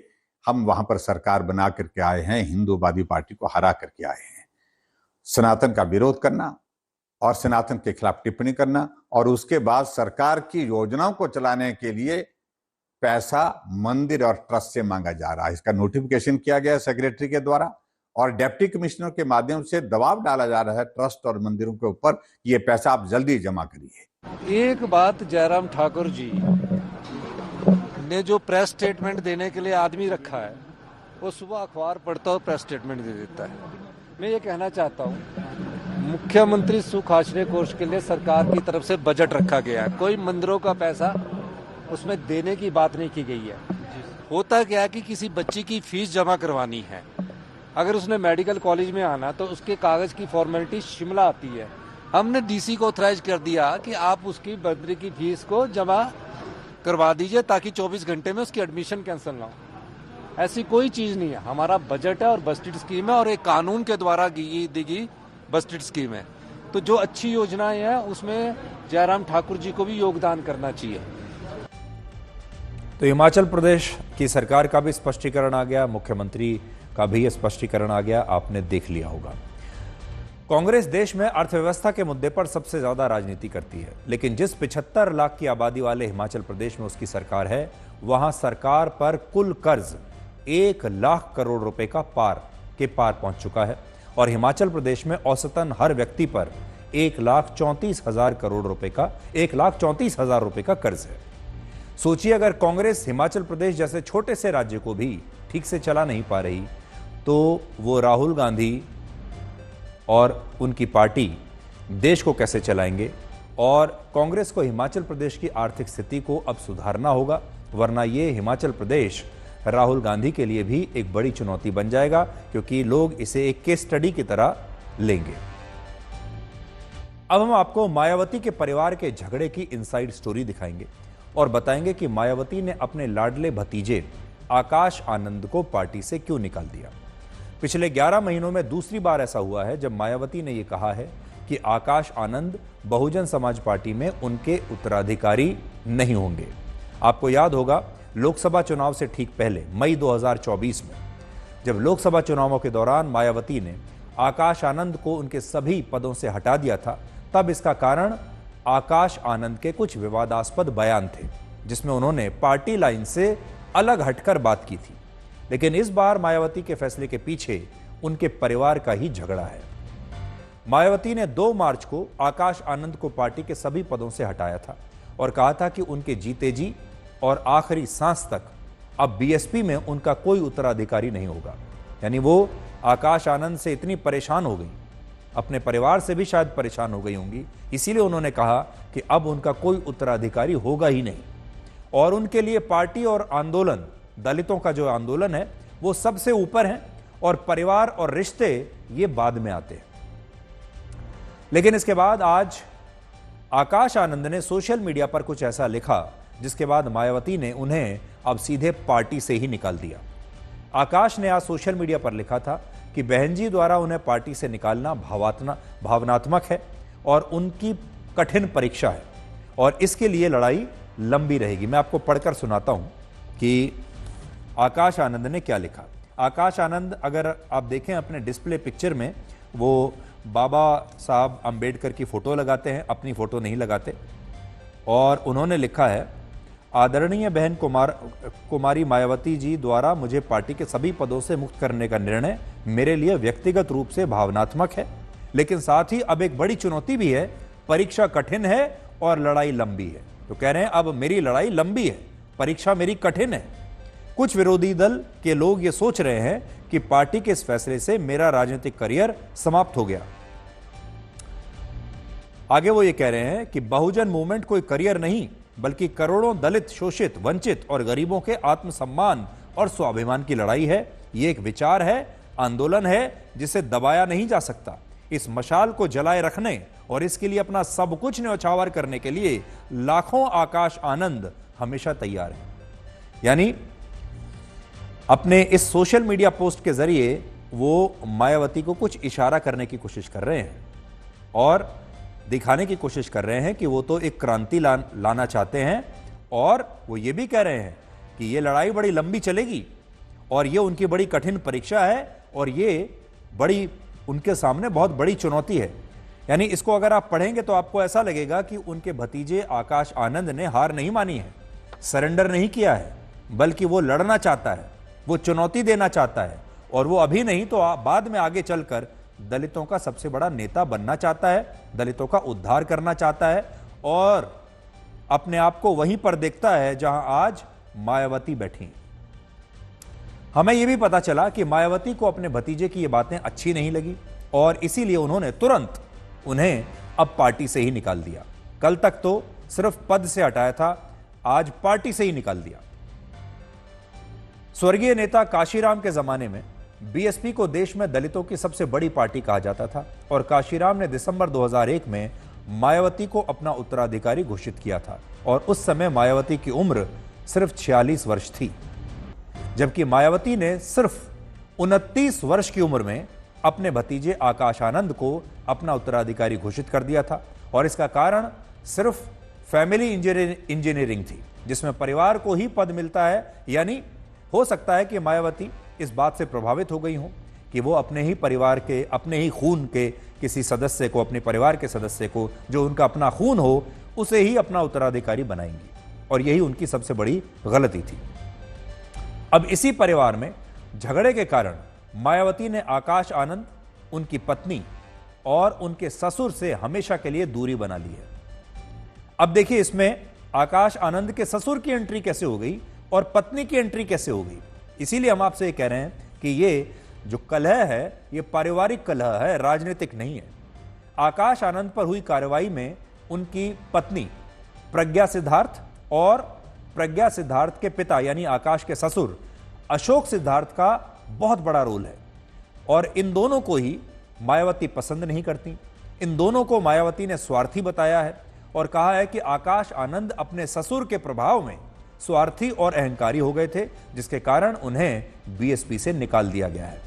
हम वहां पर सरकार बना करके आए हैं, हिंदूवादी पार्टी को हरा करके आए हैं। सनातन का विरोध करना और सनातन के खिलाफ टिप्पणी करना और उसके बाद सरकार की योजनाओं को चलाने के लिए पैसा मंदिर और ट्रस्ट से मांगा जा रहा है। इसका नोटिफिकेशन किया गया सेक्रेटरी के द्वारा और डिप्टी कमिश्नर के माध्यम से दबाव डाला जा रहा है ट्रस्ट और मंदिरों के ऊपर कि ये पैसा आप जल्दी जमा करिए। एक बात जयराम ठाकुर जी ने जो प्रेस स्टेटमेंट देने के लिए आदमी रखा है, वो सुबह अखबार पढ़ता और प्रेस स्टेटमेंट दे देता है। मैं ये कहना चाहता हूँ, मुख्यमंत्री सुख आश्रय कोष के लिए सरकार की तरफ से बजट रखा गया है, कोई मंदिरों का पैसा उसमें देने की बात नहीं की गई है। होता क्या है कि किसी बच्ची की फीस जमा करवानी है, अगर उसने मेडिकल कॉलेज में आना तो उसके कागज की फॉर्मेलिटी शिमला आती है। हमने डीसी को ऑथराइज कर दिया कि आप उसकी मंदिर की फीस को जमा करवा दीजिए ताकि 24 घंटे में उसकी एडमिशन कैंसिल ना हो। ऐसी कोई चीज नहीं है, हमारा बजट है और बजटेड स्कीम है और एक कानून के द्वारा दी गई बजटेड स्कीम है। तो जो अच्छी योजनाएं हैं उसमें जयराम ठाकुर जी को भी योगदान करना चाहिए। तो हिमाचल प्रदेश की सरकार का भी स्पष्टीकरण आ गया, मुख्यमंत्री का भी स्पष्टीकरण आ गया, आपने देख लिया होगा। कांग्रेस देश में अर्थव्यवस्था के मुद्दे पर सबसे ज्यादा राजनीति करती है, लेकिन जिस 75 लाख की आबादी वाले हिमाचल प्रदेश में उसकी सरकार है, वहां सरकार पर कुल कर्ज 1 लाख करोड़ रुपए का पार पहुंच चुका है और हिमाचल प्रदेश में औसतन हर व्यक्ति पर 1,34,000 करोड़ रुपए का 1,34,000 रुपए का कर्ज है। सोचिए, अगर कांग्रेस हिमाचल प्रदेश जैसे छोटे से राज्य को भी ठीक से चला नहीं पा रही तो वो राहुल गांधी और उनकी पार्टी देश को कैसे चलाएंगे। और कांग्रेस को हिमाचल प्रदेश की आर्थिक स्थिति को अब सुधारना होगा, वरना ये हिमाचल प्रदेश राहुल गांधी के लिए भी एक बड़ी चुनौती बन जाएगा, क्योंकि लोग इसे एक केस स्टडी की तरह लेंगे। अब हम आपको मायावती के परिवार के झगड़े की इनसाइड स्टोरी दिखाएंगे और बताएंगे कि मायावती ने अपने लाडले भतीजे आकाश आनंद को पार्टी से क्यों निकाल दिया। पिछले 11 महीनों में दूसरी बार ऐसा हुआ है जब मायावती ने यह कहा है कि आकाश आनंद बहुजन समाज पार्टी में उनके उत्तराधिकारी नहीं होंगे। आपको याद होगा, लोकसभा चुनाव से ठीक पहले मई 2024 में जब लोकसभा चुनावों के दौरान मायावती ने आकाश आनंद को उनके सभी पदों से हटा दिया था, तब इसका कारण आकाश आनंद के कुछ विवादास्पद बयान थे जिसमें उन्होंने पार्टी लाइन से अलग हटकर बात की थी। लेकिन इस बार मायावती के फैसले के पीछे उनके परिवार का ही झगड़ा है। मायावती ने 2 मार्च को आकाश आनंद को पार्टी के सभी पदों से हटाया था और कहा था कि उनके जीते जी और आखिरी सांस तक अब बीएसपी में उनका कोई उत्तराधिकारी नहीं होगा। यानी वो आकाश आनंद से इतनी परेशान हो गई, अपने परिवार से भी शायद परेशान हो गई होंगी, इसीलिए उन्होंने कहा कि अब उनका कोई उत्तराधिकारी होगा ही नहीं। और उनके लिए पार्टी और आंदोलन, दलितों का जो आंदोलन है, वो सबसे ऊपर हैं और परिवार और रिश्ते ये बाद में आते हैं। लेकिन इसके बाद आज आकाश आनंद ने सोशल मीडिया पर कुछ ऐसा लिखा जिसके बाद मायावती ने उन्हें अब सीधे पार्टी से ही निकाल दिया। आकाश ने आज सोशल मीडिया पर लिखा था कि बहन जी द्वारा उन्हें पार्टी से निकालना भावनात्मक है और उनकी कठिन परीक्षा है और इसके लिए लड़ाई लंबी रहेगी। मैं आपको पढ़कर सुनाता हूं कि आकाश आनंद ने क्या लिखा। आकाश आनंद, अगर आप देखें अपने डिस्प्ले पिक्चर में, वो बाबा साहब अंबेडकर की फोटो लगाते हैं, अपनी फोटो नहीं लगाते। और उन्होंने लिखा है, आदरणीय बहन कुमारी मायावती जी द्वारा मुझे पार्टी के सभी पदों से मुक्त करने का निर्णय मेरे लिए व्यक्तिगत रूप से भावनात्मक है, लेकिन साथ ही अब एक बड़ी चुनौती भी है। परीक्षा कठिन है और लड़ाई लंबी है। तो कह रहे हैं अब मेरी लड़ाई लंबी है, परीक्षा मेरी कठिन है। कुछ विरोधी दल के लोग ये सोच रहे हैं कि पार्टी के इस फैसले से मेरा राजनीतिक करियर समाप्त हो गया। आगे वो ये कह रहे हैं कि बहुजन मूवमेंट कोई करियर नहीं, बल्कि करोड़ों दलित, शोषित, वंचित और गरीबों के आत्मसम्मान और स्वाभिमान की लड़ाई है। ये एक विचार है, आंदोलन है जिसे दबाया नहीं जा सकता। इस मशाल को जलाए रखने और इसके लिए अपना सब कुछ न्यौछावर करने के लिए लाखों आकाश आनंद हमेशा तैयार है। यानी अपने इस सोशल मीडिया पोस्ट के जरिए वो मायावती को कुछ इशारा करने की कोशिश कर रहे हैं और दिखाने की कोशिश कर रहे हैं कि वो तो एक क्रांति लाना चाहते हैं। और वो ये भी कह रहे हैं कि ये लड़ाई बड़ी लंबी चलेगी और ये उनकी बड़ी कठिन परीक्षा है और ये बड़ी उनके सामने बहुत बड़ी चुनौती है। यानी इसको अगर आप पढ़ेंगे तो आपको ऐसा लगेगा कि उनके भतीजे आकाश आनंद ने हार नहीं मानी है, सरेंडर नहीं किया है, बल्कि वो लड़ना चाहता है, वो चुनौती देना चाहता है और वो अभी नहीं तो बाद में आगे चलकर दलितों का सबसे बड़ा नेता बनना चाहता है, दलितों का उद्धार करना चाहता है और अपने आप को वहीं पर देखता है जहां आज मायावती बैठी। हमें यह भी पता चला कि मायावती को अपने भतीजे की ये बातें अच्छी नहीं लगी और इसीलिए उन्होंने तुरंत उन्हें अब पार्टी से ही निकाल दिया। कल तक तो सिर्फ पद से हटाया था, आज पार्टी से ही निकाल दिया। स्वर्गीय नेता काशीराम के जमाने में बीएसपी को देश में दलितों की सबसे बड़ी पार्टी कहा जाता था और काशीराम ने दिसंबर 2001 में मायावती को अपना उत्तराधिकारी घोषित किया था और उस समय मायावती की उम्र सिर्फ 46 वर्ष थी, जबकि मायावती ने सिर्फ 29 वर्ष की उम्र में अपने भतीजे आकाश आनंद को अपना उत्तराधिकारी घोषित कर दिया था। और इसका कारण सिर्फ फैमिली इंजीनियरिंग थी, जिसमें परिवार को ही पद मिलता है। यानी हो सकता है कि मायावती इस बात से प्रभावित हो गई हो कि वो अपने ही परिवार के, अपने ही खून के किसी सदस्य को, अपने परिवार के सदस्य को जो उनका अपना खून हो, उसे ही अपना उत्तराधिकारी बनाएंगी और यही उनकी सबसे बड़ी गलती थी। अब इसी परिवार में झगड़े के कारण मायावती ने आकाश आनंद, उनकी पत्नी और उनके ससुर से हमेशा के लिए दूरी बना ली है। अब देखिए इसमें आकाश आनंद के ससुर की एंट्री कैसे हो गई और पत्नी की एंट्री कैसे हो गई। इसीलिए हम आपसे कह रहे हैं कि ये जो कलह है ये पारिवारिक कलह है, राजनीतिक नहीं है। आकाश आनंद पर हुई कार्रवाई में उनकी पत्नी प्रज्ञा सिद्धार्थ और प्रज्ञा सिद्धार्थ के पिता यानी आकाश के ससुर अशोक सिद्धार्थ का बहुत बड़ा रोल है और इन दोनों को ही मायावती पसंद नहीं करती। इन दोनों को मायावती ने स्वार्थी बताया है और कहा है कि आकाश आनंद अपने ससुर के प्रभाव में स्वार्थी और अहंकारी हो गए थे, जिसके कारण उन्हें बीएसपी से निकाल दिया गया है।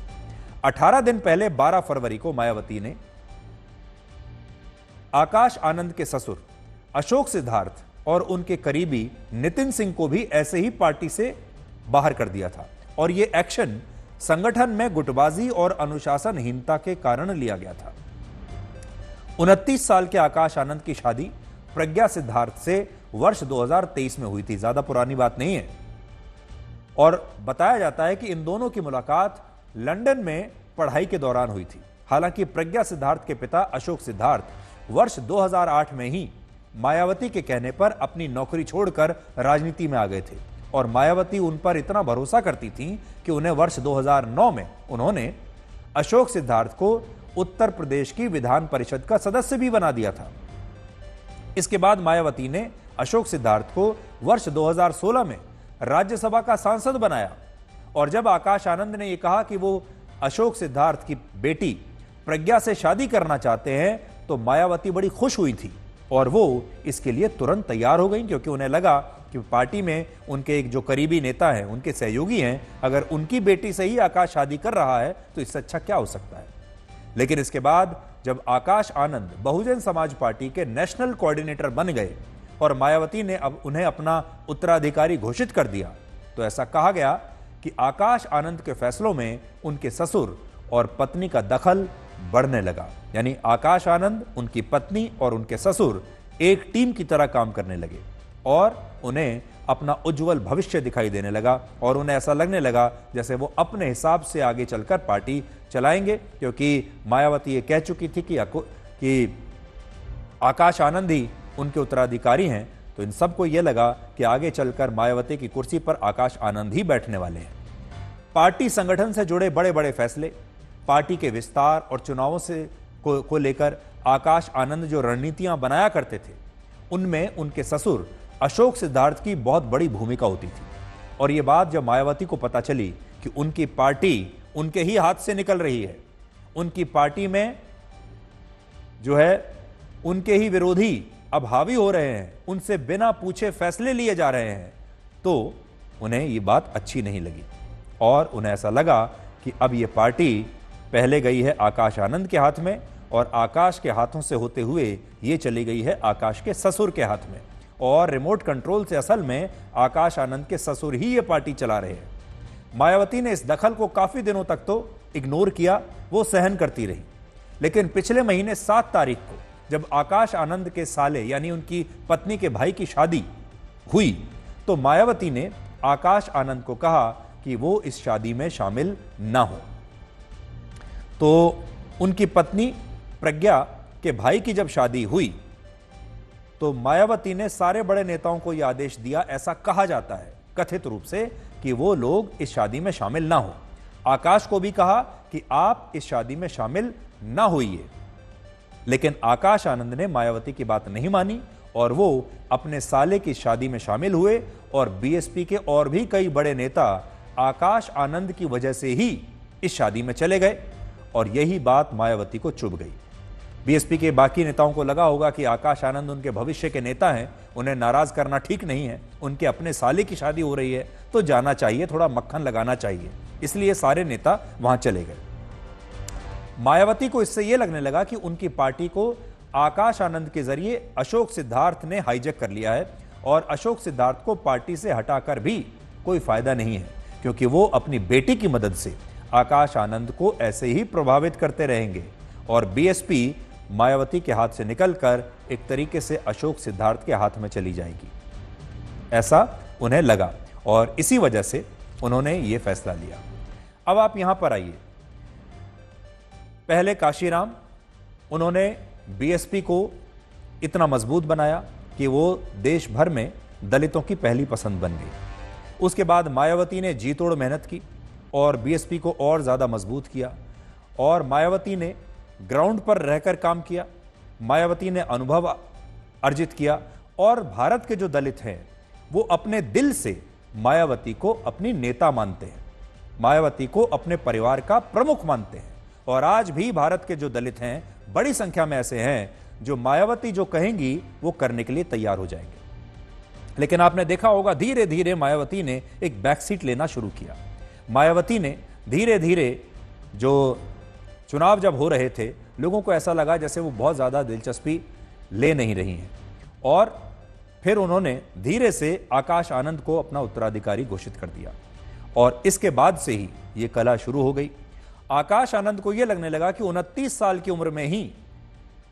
18 दिन पहले 12 फरवरी को मायावती ने आकाश आनंद के ससुर अशोक सिद्धार्थ और उनके करीबी नितिन सिंह को भी ऐसे ही पार्टी से बाहर कर दिया था और यह एक्शन संगठन में गुटबाजी और अनुशासनहीनता के कारण लिया गया था। 29 साल के आकाश आनंद की शादी प्रज्ञा सिद्धार्थ से वर्ष 2023 में हुई थी, ज्यादा पुरानी बात नहीं है। और बताया जाता है कि इन दोनों की मुलाकात लंदन में पढ़ाई के दौरान हुई थी। हालांकि प्रज्ञा सिद्धार्थ के पिता अशोक सिद्धार्थ वर्ष 2008 में ही मायावती के कहने पर अपनी नौकरी छोड़कर राजनीति में आ गए थे और मायावती उन पर इतना भरोसा करती थी कि उन्हें वर्ष 2009 में उन्होंने अशोक सिद्धार्थ को उत्तर प्रदेश की विधान परिषद का सदस्य भी बना दिया था। इसके बाद मायावती ने अशोक सिद्धार्थ को वर्ष 2016 में राज्यसभा का सांसद बनाया और जब आकाश आनंद ने यह कहा कि वो अशोक सिद्धार्थ की बेटी प्रज्ञा से शादी करना चाहते हैं, तो मायावती बड़ी खुश हुई थी और वो इसके लिए तुरंत तैयार हो गई, क्योंकि उन्हें लगा कि पार्टी में उनके एक जो करीबी नेता हैं, उनके सहयोगी हैं, अगर उनकी बेटी से ही आकाश शादी कर रहा है तो इससे अच्छा क्या हो सकता है। लेकिन इसके बाद जब आकाश आनंद बहुजन समाज पार्टी के नेशनल कोऑर्डिनेटर बन गए और मायावती ने अब उन्हें अपना उत्तराधिकारी घोषित कर दिया, तो ऐसा कहा गया कि आकाश आनंद के फैसलों में उनके ससुर और पत्नी का दखल बढ़ने लगा। यानी आकाश आनंद, उनकी पत्नी और उनके ससुर एक टीम की तरह काम करने लगे और उन्हें अपना उज्जवल भविष्य दिखाई देने लगा और उन्हें ऐसा लगने लगा जैसे वो अपने हिसाब से आगे चलकर पार्टी चलाएंगे, क्योंकि मायावती ये कह चुकी थी कि आकाश आनंद ही उनके उत्तराधिकारी हैं। तो इन सबको यह लगा कि आगे चलकर मायावती की कुर्सी पर आकाश आनंद ही बैठने वाले हैं। पार्टी संगठन से जुड़े बड़े बड़े फैसले, पार्टी के विस्तार और चुनावों से को लेकर आकाश आनंद जो रणनीतियां बनाया करते थे, उनमें उनके ससुर अशोक सिद्धार्थ की बहुत बड़ी भूमिका होती थी। और यह बात जब मायावती को पता चली कि उनकी पार्टी उनके ही हाथ से निकल रही है, उनकी पार्टी में जो है उनके ही विरोधी अब हावी हो रहे हैं, उनसे बिना पूछे फैसले लिए जा रहे हैं, तो उन्हें ये बात अच्छी नहीं लगी और उन्हें ऐसा लगा कि अब ये पार्टी पहले गई है आकाश आनंद के हाथ में और आकाश के हाथों से होते हुए ये चली गई है आकाश के ससुर के हाथ में, और रिमोट कंट्रोल से असल में आकाश आनंद के ससुर ही ये पार्टी चला रहे हैं। मायावती ने इस दखल को काफी दिनों तक तो इग्नोर किया, वो सहन करती रही। लेकिन पिछले महीने 7 तारीख को जब आकाश आनंद के साले यानी उनकी पत्नी के भाई की शादी हुई, तो मायावती ने आकाश आनंद को कहा कि वो इस शादी में शामिल ना हो। तो उनकी पत्नी प्रज्ञा के भाई की जब शादी हुई तो मायावती ने सारे बड़े नेताओं को यह आदेश दिया, ऐसा कहा जाता है कथित रूप से, कि वो लोग इस शादी में शामिल ना हो। आकाश को भी कहा कि आप इस शादी में शामिल ना होइए। लेकिन आकाश आनंद ने मायावती की बात नहीं मानी और वो अपने साले की शादी में शामिल हुए और बीएसपी के और भी कई बड़े नेता आकाश आनंद की वजह से ही इस शादी में चले गए और यही बात मायावती को चुभ गई। बीएसपी के बाकी नेताओं को लगा होगा कि आकाश आनंद उनके भविष्य के नेता हैं, उन्हें नाराज करना ठीक नहीं है, उनके अपने साले की शादी हो रही है तो जाना चाहिए, थोड़ा मक्खन लगाना चाहिए, इसलिए सारे नेता वहां चले गए। मायावती को इससे यह लगने लगा कि उनकी पार्टी को आकाश आनंद के जरिए अशोक सिद्धार्थ ने हाईजैक कर लिया है और अशोक सिद्धार्थ को पार्टी से हटाकर भी कोई फायदा नहीं है, क्योंकि वो अपनी बेटी की मदद से आकाश आनंद को ऐसे ही प्रभावित करते रहेंगे और बीएसपी मायावती के हाथ से निकलकर एक तरीके से अशोक सिद्धार्थ के हाथ में चली जाएगी, ऐसा उन्हें लगा और इसी वजह से उन्होंने ये फैसला लिया। अब आप यहां पर आइए। पहले काशीराम, उन्होंने बीएसपी को इतना मजबूत बनाया कि वो देश भर में दलितों की पहली पसंद बन गई। उसके बाद मायावती ने जी तोड़ मेहनत की और बीएसपी को और ज्यादा मजबूत किया और मायावती ने ग्राउंड पर रहकर काम किया, मायावती ने अनुभव अर्जित किया और भारत के जो दलित हैं वो अपने दिल से मायावती को अपनी नेता मानते हैं, मायावती को अपने परिवार का प्रमुख मानते हैं और आज भी भारत के जो दलित हैं बड़ी संख्या में ऐसे हैं जो मायावती जो कहेंगी वो करने के लिए तैयार हो जाएंगे। लेकिन आपने देखा होगा धीरे धीरे मायावती ने एक बैक सीट लेना शुरू किया। मायावती ने धीरे धीरे, जो चुनाव जब हो रहे थे, लोगों को ऐसा लगा जैसे वो बहुत ज्यादा दिलचस्पी ले नहीं रही हैं और फिर उन्होंने धीरे से आकाश आनंद को अपना उत्तराधिकारी घोषित कर दिया और इसके बाद से ही ये कला शुरू हो गई। आकाश आनंद को यह लगने लगा कि 29 साल की उम्र में ही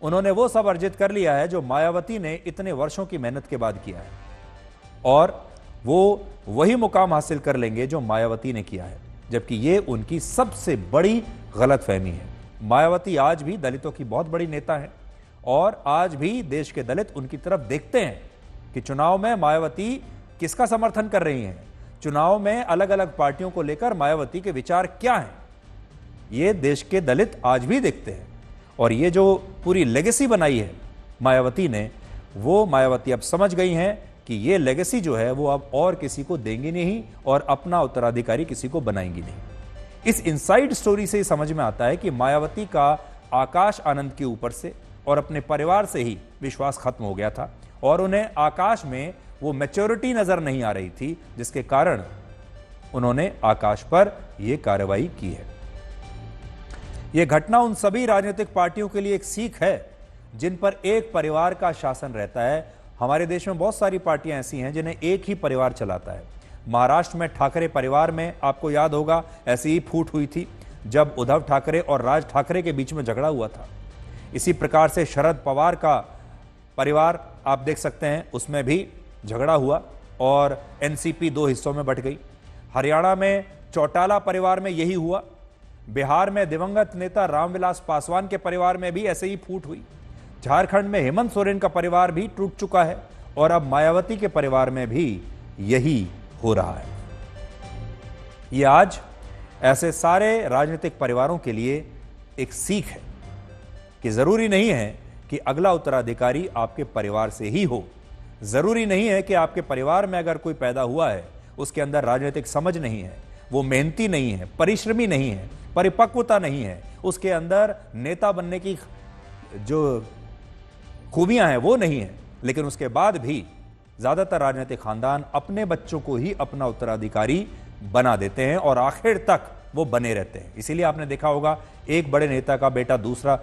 उन्होंने वो सब अर्जित कर लिया है जो मायावती ने इतने वर्षों की मेहनत के बाद किया है और वो वही मुकाम हासिल कर लेंगे जो मायावती ने किया है, जबकि ये उनकी सबसे बड़ी गलतफहमी है। मायावती आज भी दलितों की बहुत बड़ी नेता है और आज भी देश के दलित उनकी तरफ देखते हैं कि चुनाव में मायावती किसका समर्थन कर रही हैं, चुनाव में अलग अलग पार्टियों को लेकर मायावती के विचार क्या हैं, ये देश के दलित आज भी देखते हैं। और ये जो पूरी लेगेसी बनाई है मायावती ने, वो मायावती अब समझ गई हैं कि ये लेगेसी जो है वो अब और किसी को देंगी नहीं और अपना उत्तराधिकारी किसी को बनाएंगी नहीं। इस इनसाइड स्टोरी से समझ में आता है कि मायावती का आकाश आनंद के ऊपर से और अपने परिवार से ही विश्वास खत्म हो गया था और उन्हें आकाश में वो मैच्योरिटी नजर नहीं आ रही थी, जिसके कारण उन्होंने आकाश पर यह कार्रवाई की है। यह घटना उन सभी राजनीतिक पार्टियों के लिए एक सीख है जिन पर एक परिवार का शासन रहता है। हमारे देश में बहुत सारी पार्टियां ऐसी हैं जिन्हें एक ही परिवार चलाता है। महाराष्ट्र में ठाकरे परिवार में आपको याद होगा ऐसी ही फूट हुई थी जब उद्धव ठाकरे और राज ठाकरे के बीच में झगड़ा हुआ था। इसी प्रकार से शरद पवार का परिवार आप देख सकते हैं, उसमें भी झगड़ा हुआ और एनसीपी दो हिस्सों में बंट गई। हरियाणा में चौटाला परिवार में यही हुआ। बिहार में दिवंगत नेता रामविलास पासवान के परिवार में भी ऐसे ही फूट हुई। झारखंड में हेमंत सोरेन का परिवार भी टूट चुका है और अब मायावती के परिवार में भी यही हो रहा है। यह आज ऐसे सारे राजनीतिक परिवारों के लिए एक सीख है कि जरूरी नहीं है कि अगला उत्तराधिकारी आपके परिवार से ही हो। जरूरी नहीं है कि आपके परिवार में अगर कोई पैदा हुआ है उसके अंदर राजनीतिक समझ नहीं है, वो मेहनती नहीं है, परिश्रमी नहीं है, परिपक्वता नहीं है, उसके अंदर नेता बनने की जो खूबियां हैं वो नहीं है, लेकिन उसके बाद भी ज्यादातर राजनीतिक खानदान अपने बच्चों को ही अपना उत्तराधिकारी बना देते हैं और आखिर तक वो बने रहते हैं। इसीलिए आपने देखा होगा एक बड़े नेता का बेटा दूसरा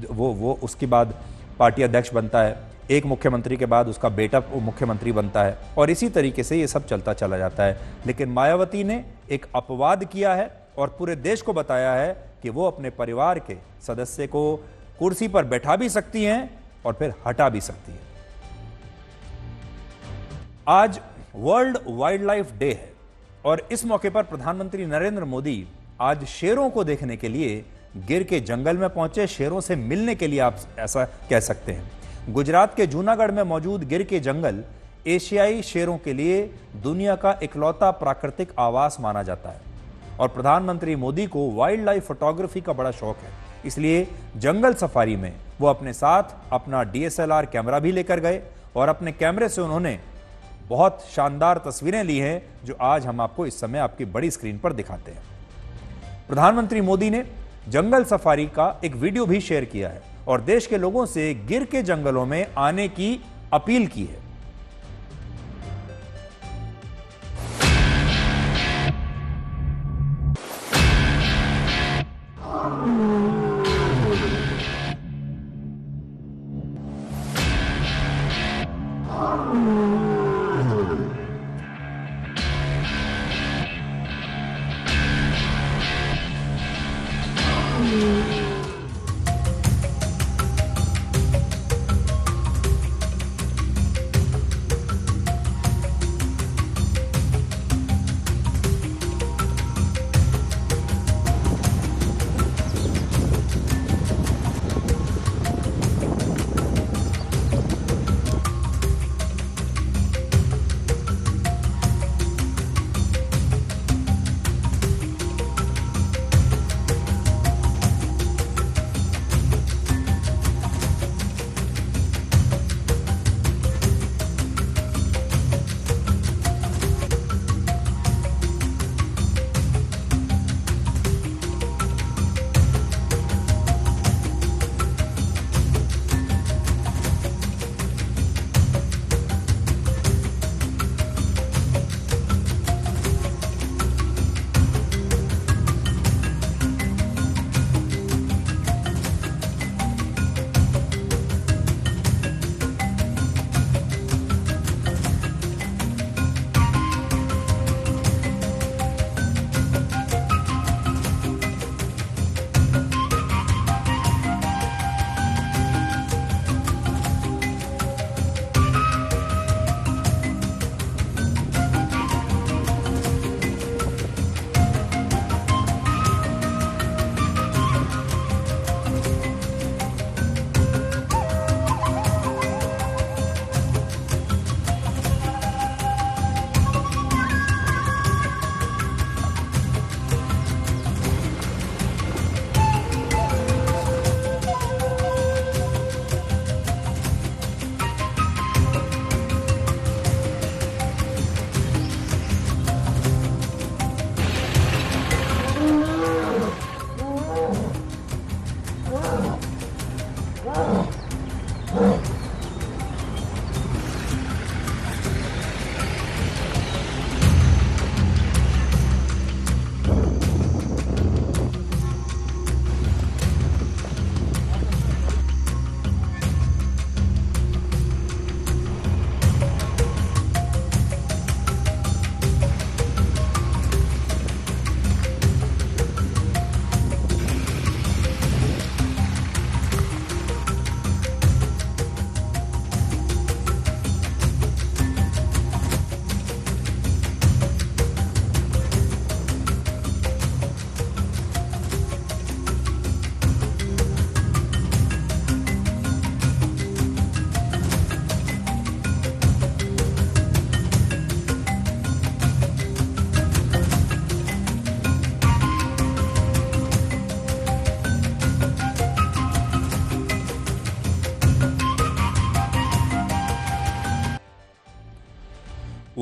वो उसके बाद पार्टी अध्यक्ष बनता है, एक मुख्यमंत्री के बाद उसका बेटा मुख्यमंत्री बनता है और इसी तरीके से ये सब चलता चला जाता है। लेकिन मायावती ने एक अपवाद किया है और पूरे देश को बताया है कि वो अपने परिवार के सदस्य को कुर्सी पर बैठा भी सकती हैं और फिर हटा भी सकती हैं। आज वर्ल्ड वाइल्ड लाइफ डे है और इस मौके पर प्रधानमंत्री नरेंद्र मोदी आज शेरों को देखने के लिए गिर के जंगल में पहुंचे, शेरों से मिलने के लिए आप ऐसा कह सकते हैं। गुजरात के जूनागढ़ में मौजूद गिर के जंगल एशियाई शेरों के लिए दुनिया का इकलौता प्राकृतिक आवास माना जाता है और प्रधानमंत्री मोदी को वाइल्ड लाइफ फोटोग्राफी का बड़ा शौक है। इसलिए जंगल सफारी में वो अपने साथ अपना DSLR कैमरा भी लेकर गए और अपने कैमरे से उन्होंने बहुत शानदार तस्वीरें ली हैं जो आज हम आपको इस समय आपकी बड़ी स्क्रीन पर दिखाते हैं। प्रधानमंत्री मोदी ने जंगल सफारी का एक वीडियो भी शेयर किया है और देश के लोगों से गिर के जंगलों में आने की अपील की है।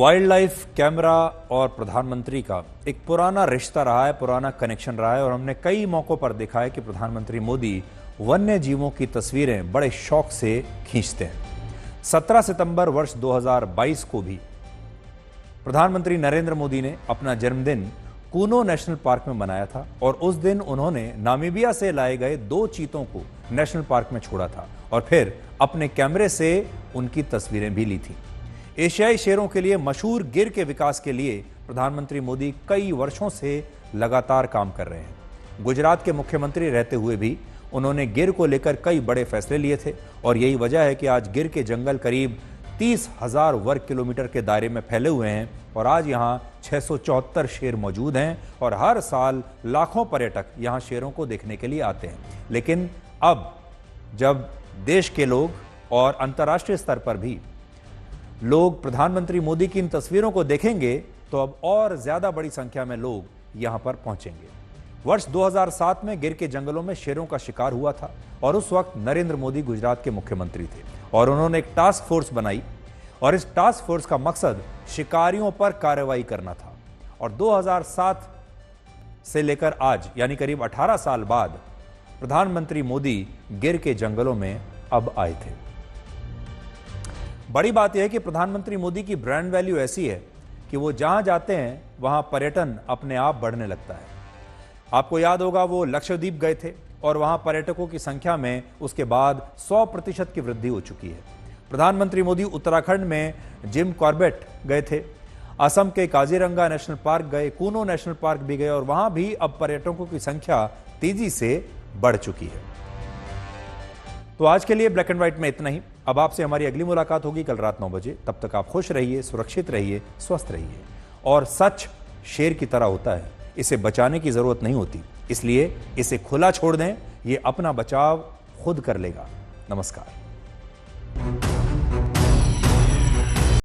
वाइल्ड लाइफ कैमरा और प्रधानमंत्री का एक पुराना रिश्ता रहा है, पुराना कनेक्शन रहा है और हमने कई मौकों पर देखा है कि प्रधानमंत्री मोदी वन्य जीवों की तस्वीरें बड़े शौक से खींचते हैं। 17 सितंबर वर्ष 2022 को भी प्रधानमंत्री नरेंद्र मोदी ने अपना जन्मदिन कूनो नेशनल पार्क में मनाया था और उस दिन उन्होंने नामीबिया से लाए गए 2 चीतों को नेशनल पार्क में छोड़ा था और फिर अपने कैमरे से उनकी तस्वीरें भी ली थी। एशियाई शेरों के लिए मशहूर गिर के विकास के लिए प्रधानमंत्री मोदी कई वर्षों से लगातार काम कर रहे हैं। गुजरात के मुख्यमंत्री रहते हुए भी उन्होंने गिर को लेकर कई बड़े फैसले लिए थे और यही वजह है कि आज गिर के जंगल करीब 30,000 वर्ग किलोमीटर के दायरे में फैले हुए हैं और आज यहां 674 शेर मौजूद हैं और हर साल लाखों पर्यटक यहां शेरों को देखने के लिए आते हैं। लेकिन अब जब देश के लोग और अंतर्राष्ट्रीय स्तर पर भी लोग प्रधानमंत्री मोदी की इन तस्वीरों को देखेंगे तो अब और ज्यादा बड़ी संख्या में लोग यहां पर पहुंचेंगे। वर्ष 2007 में गिर के जंगलों में शेरों का शिकार हुआ था और उस वक्त नरेंद्र मोदी गुजरात के मुख्यमंत्री थे और उन्होंने एक टास्क फोर्स बनाई और इस टास्क फोर्स का मकसद शिकारियों पर कार्रवाई करना था। और 2007 से लेकर आज यानी करीब 18 साल बाद प्रधानमंत्री मोदी गिर के जंगलों में अब आए थे। बड़ी बात यह है कि प्रधानमंत्री मोदी की ब्रांड वैल्यू ऐसी है कि वो जहां जाते हैं वहां पर्यटन अपने आप बढ़ने लगता है। आपको याद होगा वो लक्षद्वीप गए थे और वहां पर्यटकों की संख्या में उसके बाद 100% की वृद्धि हो चुकी है। प्रधानमंत्री मोदी उत्तराखंड में जिम कॉर्बेट गए थे, असम के काजीरंगा नेशनल पार्क गए, कूनो नेशनल पार्क भी गए और वहां भी अब पर्यटकों की संख्या तेजी से बढ़ चुकी है। तो आज के लिए ब्लैक एंड व्हाइट में इतना ही। अब आपसे हमारी अगली मुलाकात होगी कल रात 9 बजे। तब तक आप खुश रहिए, सुरक्षित रहिए, स्वस्थ रहिए। और सच शेर की तरह होता है, इसे बचाने की जरूरत नहीं होती, इसलिए इसे खुला छोड़ दें, ये अपना बचाव खुद कर लेगा। नमस्कार।